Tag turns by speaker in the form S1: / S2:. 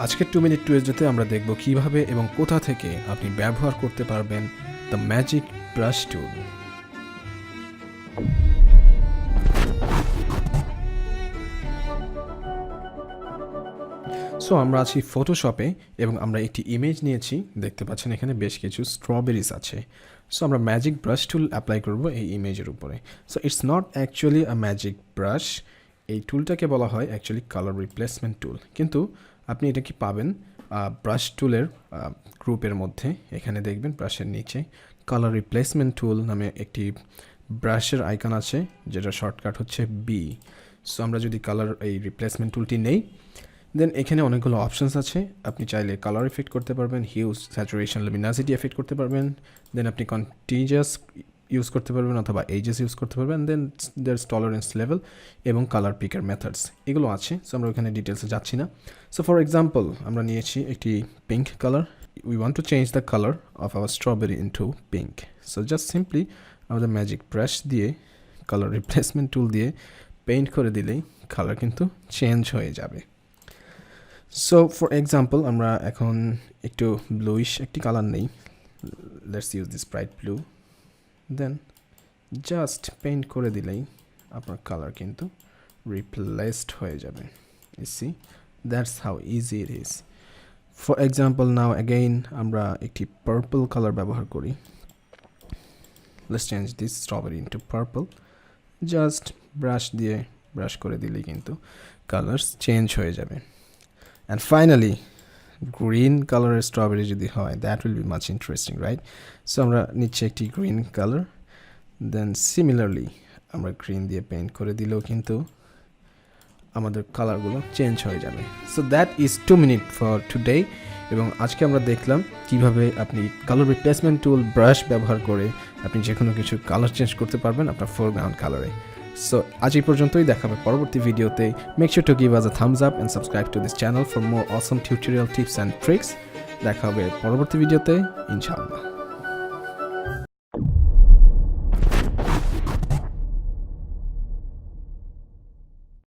S1: আজকের 2 মিনিট টুয়েসডেতে আমরা দেখব কিভাবে এবং কোথা থেকে আপনি ব্যবহার করতে পারবেন the magic brush tool. So আমরা আছি ফটোশপে এবং আমরা একটি ইমেজ নিয়েছি, দেখতে পাচ্ছেন এখানে বেশ কিছু স্ট্রবেরিজ আছে। সো আমরা ম্যাজিক ব্রাশ টুল অ্যাপ্লাই করব এই ইমেজের উপরে। So it's not actually a magic brush, এই টুলটাকে বলা হয় অ্যাকচুয়ালি কালার রিপ্লেসমেন্ট টুল, কিন্তু আপনি এটা কি পাবেন ব্রাশ টুলের গ্রুপের মধ্যে। এখানে দেখবেন ব্রাশের নিচে কালার রিপ্লেসমেন্ট টুল নামে একটি ব্রাশের আইকন আছে, যেটা শর্টকাট হচ্ছে বি। সো আমরা যদি কালার এই রিপ্লেসমেন্ট টুলটি নেই, দেন এখানে অনেকগুলো অপশানস আছে। আপনি চাইলে কালার এফেক্ট করতে পারবেন, হিউজ, স্যাচুরেশন, লুমিনাসিটি এফেক্ট করতে পারবেন, দেন আপনি কন্টিনিউয়াস ইউজ করতে পারবেন অথবা এজেস ইউজ করতে পারবেন, দেন দেয়ারস টলারেন্স লেভেল এবং কালার পিকার মেথডস, এগুলো আছে। সো আমরা ওখানে ডিটেলসে যাচ্ছি না। সো ফর এক্সাম্পল আমরা নিয়েছি একটি pink colour. We want to change the colour of our strawberry into pink. So just simply আমাদের ম্যাজিক ব্রাশ দিয়ে কালার রিপ্লেসমেন্ট টুল দিয়ে পেইন্ট করে দিলেই কালার কিন্তু চেঞ্জ হয়ে যাবে। সো ফর এক্সাম্পল আমরা এখন একটু ব্লুইশ একটি কালার নেই, let's use this bright blue, then just paint করে দিলেই আপনার কালার কিন্তু রিপ্লেসড হয়ে যাবে। You see, that's how easy it is. For example now again আমরা একটি পার্পল কালার ব্যবহার করি। Let's change this strawberry into purple. Just brush দিয়ে ব্রাশ করে দিলেই কিন্তু কালার্স চেঞ্জ হয়ে যাবে। And finally, green color strawberry যদি হয়, that will be much interesting, right? So আমরা নিচে একটি green color, then similarly আমরা green দিয়ে পেইন্ট করে দিলেও কিন্তু আমাদের কালারগুলো চেঞ্জ হয়ে যাবে। So that is 2 minute for today, এবং আজকে আমরা দেখলাম কিভাবে আপনি কালার রিপ্লেসমেন্ট টুল ব্রাশ ব্যবহার করে আপনি যে কোনো কিছু কালার চেঞ্জ করতে পারবেন আপনার ফোরগ্রাউন্ড কালারে। সো আজ এই পর্যন্তই, দেখা হবে পরবর্তী ভিডিওতে। Make sure to give us a thumbs up and subscribe to this channel for more awesome tutorial tips and tricks. দেখা হবে পরবর্তী ভিডিওতে ইনশাআল্লাহ।